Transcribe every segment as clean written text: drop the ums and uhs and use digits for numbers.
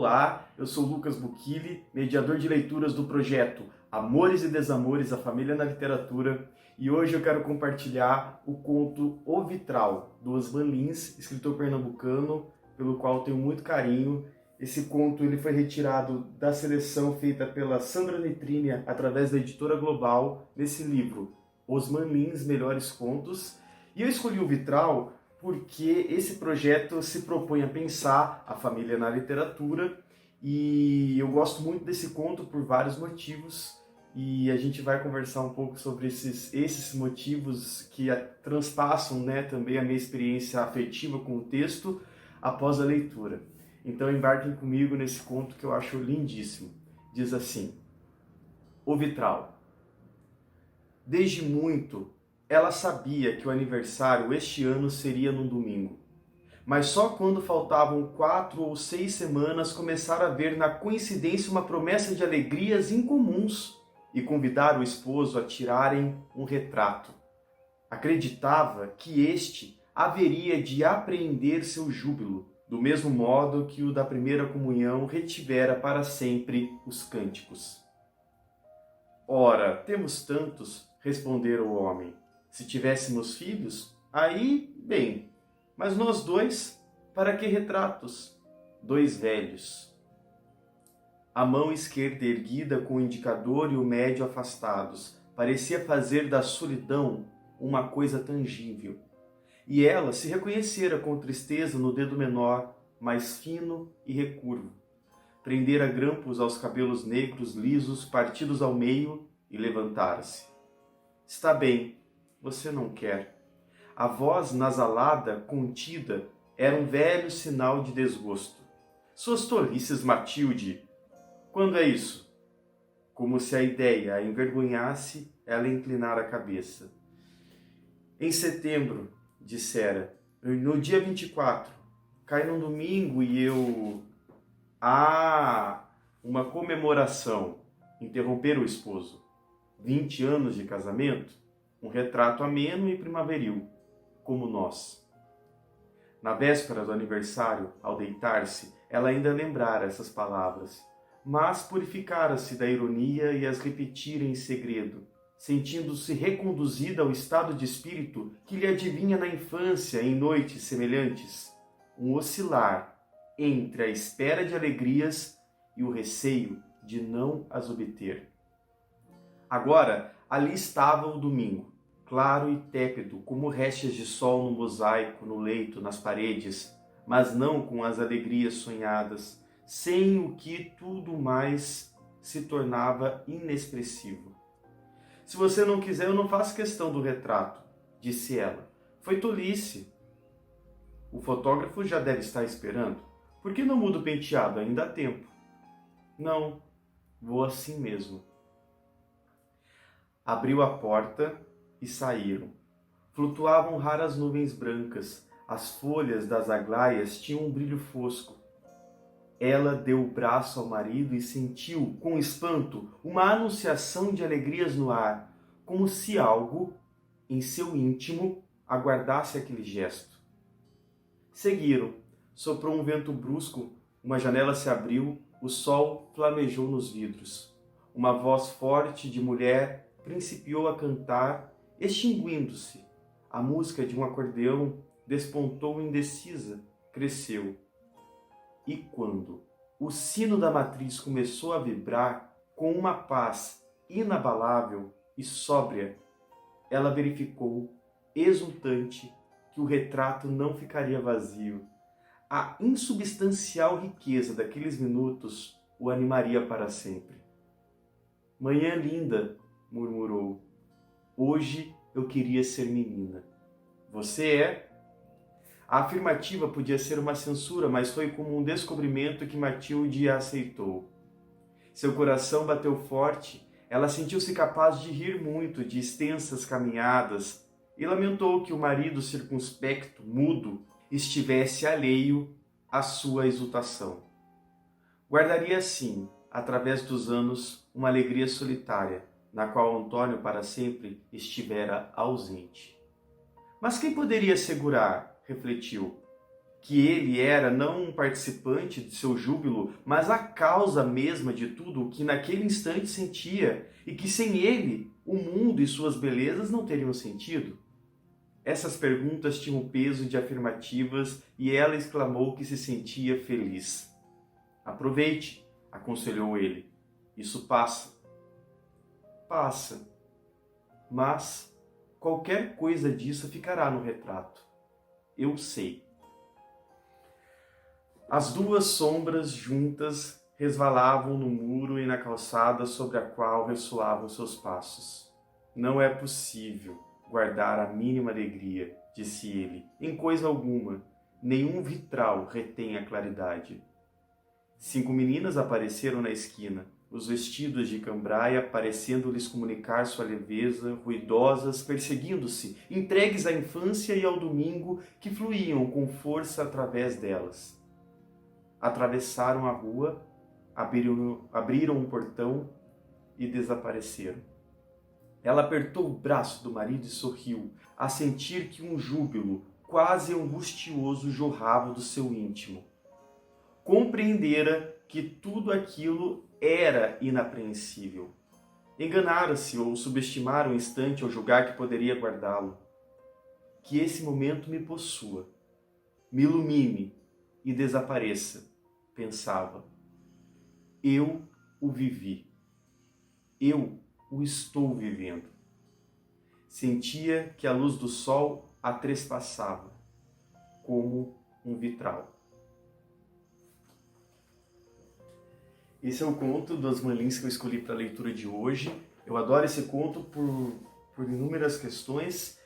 Olá, eu sou Lucas Buquili, mediador de leituras do projeto Amores e Desamores, a Família na Literatura, e hoje eu quero compartilhar o conto O Vitral, do Osman Lins, escritor pernambucano, pelo qual eu tenho muito carinho. Esse conto ele foi retirado da seleção feita pela Sandra Netrini através da Editora Global, nesse livro, Osman Lins, Melhores Contos. E eu escolhi O Vitral porque esse projeto se propõe a pensar a família na literatura, e eu gosto muito desse conto por vários motivos, e a gente vai conversar um pouco sobre esses motivos que transpassam, né, também a minha experiência afetiva com o texto após a leitura. Então embarquem comigo nesse conto que eu acho lindíssimo. Diz assim: O Vitral. Desde muito, ela sabia que o aniversário este ano seria num domingo. Mas só quando faltavam 4 ou 6 semanas começara a ver na coincidência uma promessa de alegrias incomuns e convidar o esposo a tirarem um retrato. Acreditava que este haveria de apreender seu júbilo, do mesmo modo que o da primeira comunhão retivera para sempre os cânticos. Ora, temos tantos, respondera o homem. Se tivéssemos filhos, aí, bem, mas nós dois, para que retratos? 2 velhos. A mão esquerda erguida com o indicador e o médio afastados, parecia fazer da solidão uma coisa tangível. E ela se reconhecera com tristeza no dedo menor, mais fino e recurvo. Prendera grampos aos cabelos negros lisos, partidos ao meio, e levantara-se. Está bem, você não quer. A voz nasalada, contida, era um velho sinal de desgosto. Suas tolices, Matilde! Quando é isso? Como se a ideia a envergonhasse, ela inclinara a cabeça. Em setembro, dissera, no dia 24. Cai num domingo e eu... Ah, uma comemoração, interrompera o esposo. 20 anos de casamento? Um retrato ameno e primaveril, como nós. Na véspera do aniversário, ao deitar-se, ela ainda lembrara essas palavras, mas purificara-se da ironia e as repetira em segredo, sentindo-se reconduzida ao estado de espírito que lhe adivinha na infância em noites semelhantes, um oscilar entre a espera de alegrias e o receio de não as obter. Agora, ali estava o domingo, claro e tépido, como restas de sol no mosaico, no leito, nas paredes, mas não com as alegrias sonhadas, sem o que tudo mais se tornava inexpressivo. Se você não quiser, eu não faço questão do retrato, disse ela. Foi tolice. O fotógrafo já deve estar esperando. Por que não muda o penteado? Ainda há tempo. Não, vou assim mesmo. Abriu a porta e saíram. Flutuavam raras nuvens brancas. As folhas das aglaias tinham um brilho fosco. Ela deu o braço ao marido e sentiu, com espanto, uma anunciação de alegrias no ar, como se algo, em seu íntimo, aguardasse aquele gesto. Seguiram. Soprou um vento brusco, uma janela se abriu, o sol flamejou nos vidros. Uma voz forte de mulher principiou a cantar, extinguindo-se. A música de um acordeão despontou indecisa, cresceu. E quando o sino da matriz começou a vibrar com uma paz inabalável e sóbria, ela verificou, exultante, que o retrato não ficaria vazio. A insubstancial riqueza daqueles minutos o animaria para sempre. Manhã linda, murmurou. Hoje eu queria ser menina. Você é? A afirmativa podia ser uma censura, mas foi como um descobrimento que Matilde a aceitou. Seu coração bateu forte, ela sentiu-se capaz de rir muito de extensas caminhadas e lamentou que o marido circunspecto, mudo, estivesse alheio à sua exultação. Guardaria assim, através dos anos, uma alegria solitária, na qual Antônio para sempre estivera ausente. Mas quem poderia assegurar, refletiu, que ele era não um participante de seu júbilo, mas a causa mesma de tudo o que naquele instante sentia, e que sem ele o mundo e suas belezas não teriam sentido? Essas perguntas tinham o peso de afirmativas e ela exclamou que se sentia feliz. Aproveite, aconselhou ele. Isso passa. Passa. Mas qualquer coisa disso ficará no retrato. Eu sei. As duas sombras juntas resvalavam no muro e na calçada sobre a qual ressoavam seus passos. Não é possível guardar a mínima alegria, disse ele, em coisa alguma. Nenhum vitral retém a claridade. 5 meninas apareceram na esquina, os vestidos de cambraia parecendo-lhes comunicar sua leveza, ruidosas, perseguindo-se, entregues à infância e ao domingo que fluíam com força através delas. Atravessaram a rua, abriram um portão e desapareceram. Ela apertou o braço do marido e sorriu, a sentir que um júbilo quase angustioso jorrava do seu íntimo. Compreendera que tudo aquilo era inapreensível. Enganara-se ou subestimara um instante ao julgar que poderia guardá-lo. Que esse momento me possua, me ilumine e desapareça, pensava. Eu o vivi. Eu o estou vivendo. Sentia que a luz do sol a trespassava, como um vitral. Esse é o conto do Osman Lins que eu escolhi para a leitura de hoje. Eu adoro esse conto por inúmeras questões.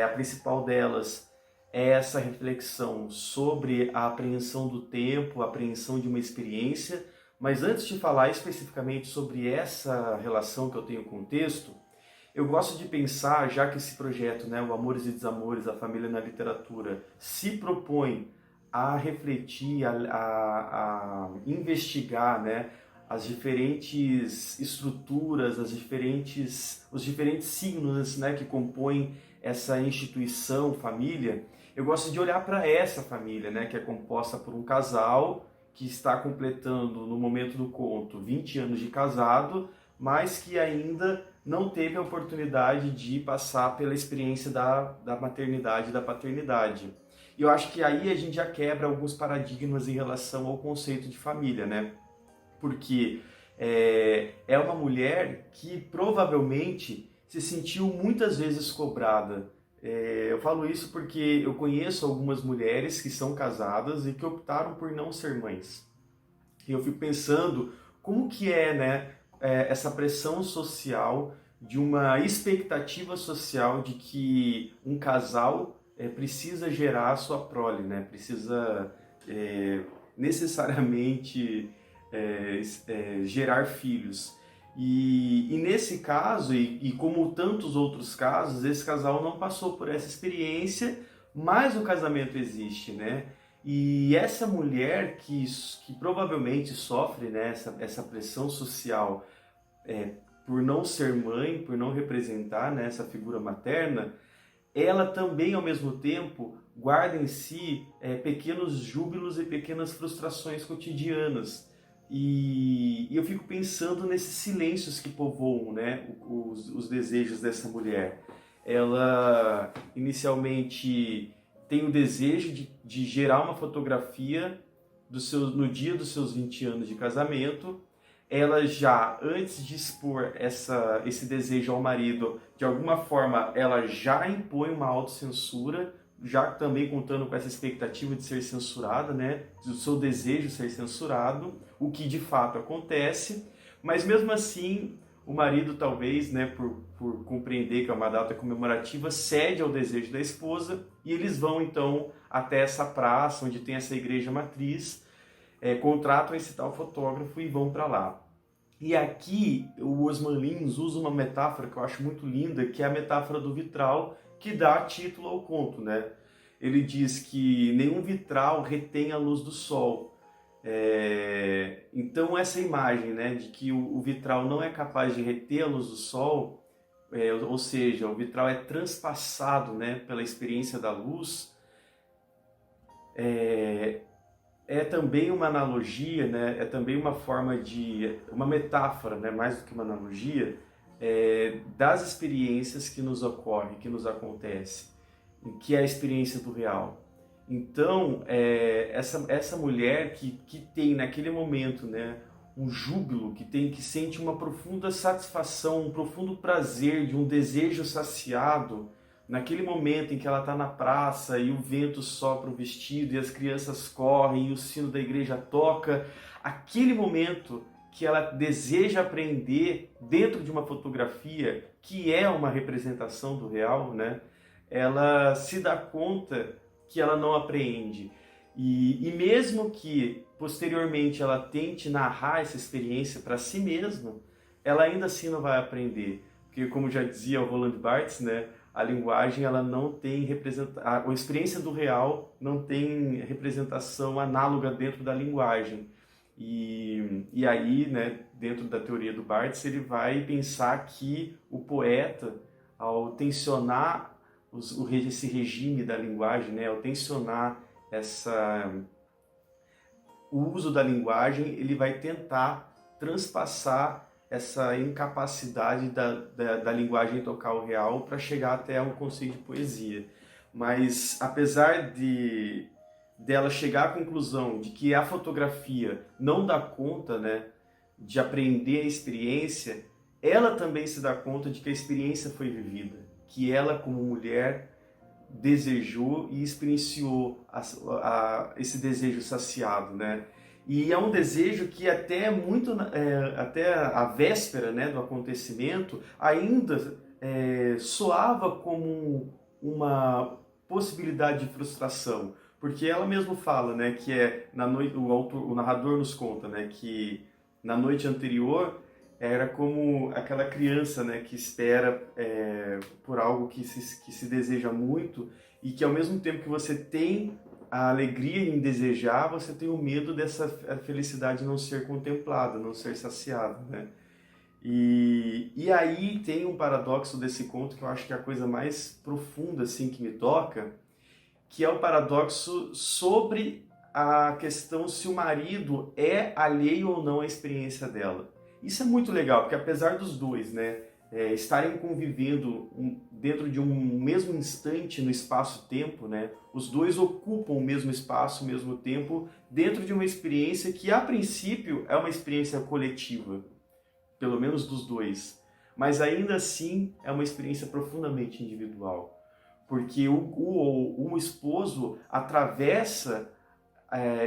A principal delas é essa reflexão sobre a apreensão do tempo, a apreensão de uma experiência. Mas antes de falar especificamente sobre essa relação que eu tenho com o texto, eu gosto de pensar, já que esse projeto, né, o Amores e Desamores, a Família na Literatura, se propõe a refletir, a investigar, né, as diferentes estruturas, os diferentes signos, né, que compõem essa instituição, família. Eu gosto de olhar para essa família, né, que é composta por um casal que está completando, no momento do conto, 20 anos de casado, mas que ainda não teve a oportunidade de passar pela experiência da maternidade e da paternidade. E eu acho que aí a gente já quebra alguns paradigmas em relação ao conceito de família, né? Porque é uma mulher que provavelmente se sentiu muitas vezes cobrada. Eu falo isso porque eu conheço algumas mulheres que são casadas e que optaram por não ser mães. E eu fico pensando como que né, essa pressão social, de uma expectativa social de que um casal precisa gerar a sua prole, né? Precisa necessariamente gerar filhos. E nesse caso, e como tantos outros casos, esse casal não passou por essa experiência, mas o casamento existe, né? E essa mulher que provavelmente sofre, né, essa pressão social por não ser mãe, por não representar, né, essa figura materna, ela também, ao mesmo tempo, guarda em si pequenos júbilos e pequenas frustrações cotidianas. E eu fico pensando nesses silêncios que povoam, né, os desejos dessa mulher. Ela inicialmente tem o desejo de gerar uma fotografia no dia dos seus 20 anos de casamento. Ela já, antes de expor esse desejo ao marido, de alguma forma, ela já impõe uma autocensura, já também contando com essa expectativa de ser censurada, né? Do seu desejo de ser censurado, o que de fato acontece, mas mesmo assim o marido talvez, né, por compreender que é uma data comemorativa, cede ao desejo da esposa e eles vão então até essa praça onde tem essa igreja matriz, contratam esse tal fotógrafo e vão para lá. E aqui o Osman Lins usa uma metáfora que eu acho muito linda, que é a metáfora do vitral, que dá título ao conto, né? Ele diz que nenhum vitral retém a luz do sol. Então essa imagem, né, de que o vitral não é capaz de reter a luz do sol, ou seja, o vitral é transpassado, né, pela experiência da luz, é também uma analogia, né? É também uma forma de, uma metáfora, né? Mais do que uma analogia, das experiências que nos ocorrem, que nos acontecem, que é a experiência do real. Então, essa mulher que tem naquele momento, né, um júbilo, que sente uma profunda satisfação, um profundo prazer, de um desejo saciado, naquele momento em que ela está na praça e o vento sopra o vestido e as crianças correm e o sino da igreja toca, aquele momento que ela deseja aprender dentro de uma fotografia que é uma representação do real, né? Ela se dá conta que ela não apreende. E mesmo que posteriormente ela tente narrar essa experiência para si mesma, ela ainda assim não vai aprender. Porque, como já dizia o Roland Barthes, né, a linguagem ela não tem a experiência do real não tem representação análoga dentro da linguagem. E aí, né, dentro da teoria do Barthes, ele vai pensar que o poeta, ao tensionar esse regime da linguagem, né, ao tensionar o uso da linguagem, ele vai tentar transpassar essa incapacidade da linguagem tocar o real para chegar até um conceito de poesia. Mas apesar dela chegar à conclusão de que a fotografia não dá conta, né, de aprender a experiência, ela também se dá conta de que a experiência foi vivida, que ela, como mulher, desejou e experienciou esse desejo saciado, né? E é um desejo que até até a véspera, né, do acontecimento ainda soava como uma possibilidade de frustração, porque ela mesma fala, né, que na noite o narrador nos conta, né, que na noite anterior era como aquela criança, né, que espera por algo que se deseja muito e que ao mesmo tempo que você tem a alegria em desejar, você tem o medo dessa felicidade não ser contemplada, não ser saciada, né? E aí tem um paradoxo desse conto que eu acho que é a coisa mais profunda assim que me toca, que é o paradoxo sobre a questão se o marido é alheio ou não à experiência dela. Isso é muito legal, porque apesar dos dois, né, estarem convivendo dentro de um mesmo instante no espaço-tempo, né, os dois ocupam o mesmo espaço, o mesmo tempo, dentro de uma experiência que, a princípio, é uma experiência coletiva, pelo menos dos dois, mas ainda assim é uma experiência profundamente individual, porque o esposo atravessa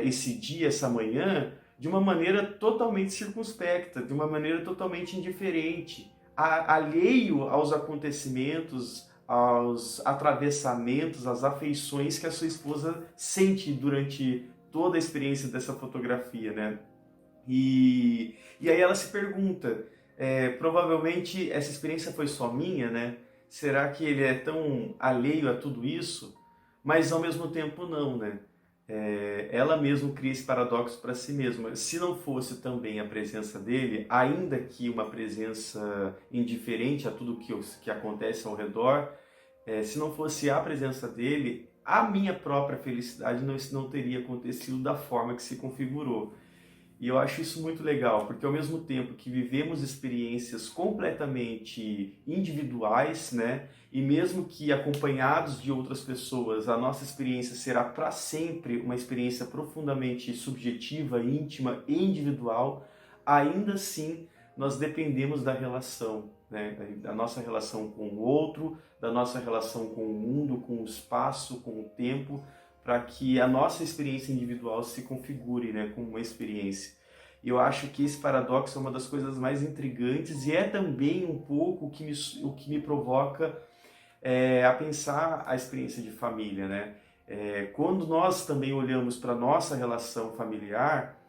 esse dia, essa manhã, de uma maneira totalmente circunspecta, de uma maneira totalmente indiferente, alheio aos acontecimentos, aos atravessamentos, às afeições que a sua esposa sente durante toda a experiência dessa fotografia, né? E aí ela se pergunta, provavelmente essa experiência foi só minha, né? Será que ele é tão alheio a tudo isso? Mas ao mesmo tempo não, né? Ela mesma cria esse paradoxo para si mesma. Se não fosse também a presença dele, ainda que uma presença indiferente a tudo que acontece ao redor, se não fosse a presença dele, a minha própria felicidade não teria acontecido da forma que se configurou. E eu acho isso muito legal, porque ao mesmo tempo que vivemos experiências completamente individuais, né, e mesmo que acompanhados de outras pessoas, a nossa experiência será para sempre uma experiência profundamente subjetiva, íntima e individual, ainda assim nós dependemos da relação, né, da nossa relação com o outro, da nossa relação com o mundo, com o espaço, com o tempo, para que a nossa experiência individual se configure, né, como uma experiência. E eu acho que esse paradoxo é uma das coisas mais intrigantes e é também um pouco o que me provoca a pensar a experiência de família, né? Quando nós também olhamos para a nossa relação familiar,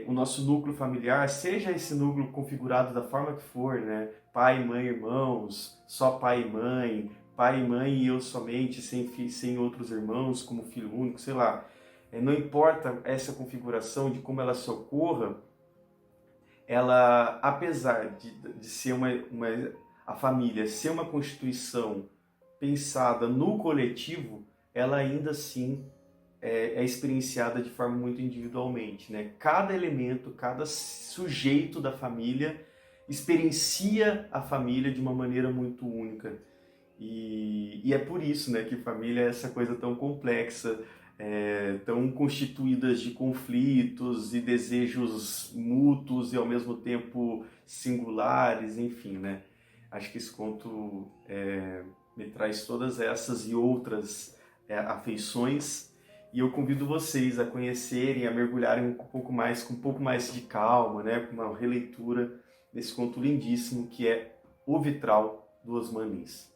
o nosso núcleo familiar, seja esse núcleo configurado da forma que for, né? Pai, mãe, irmãos, só pai e mãe e eu somente, sem outros irmãos, como filho único, sei lá. Não importa essa configuração de como ela se ocorra, ela, apesar de ser a família ser uma constituição pensada no coletivo, ela ainda assim é experienciada de forma muito individualmente, né? Cada elemento, cada sujeito da família experiencia a família de uma maneira muito única. E é por isso, né, que família é essa coisa tão complexa, tão constituídas de conflitos e desejos mútuos e ao mesmo tempo singulares, enfim, né? Acho que esse conto me traz todas essas e outras afeições, e eu convido vocês a conhecerem, a mergulharem um pouco mais, com um pouco mais de calma, né, com uma releitura desse conto lindíssimo que é O Vitral, do Osman Lins.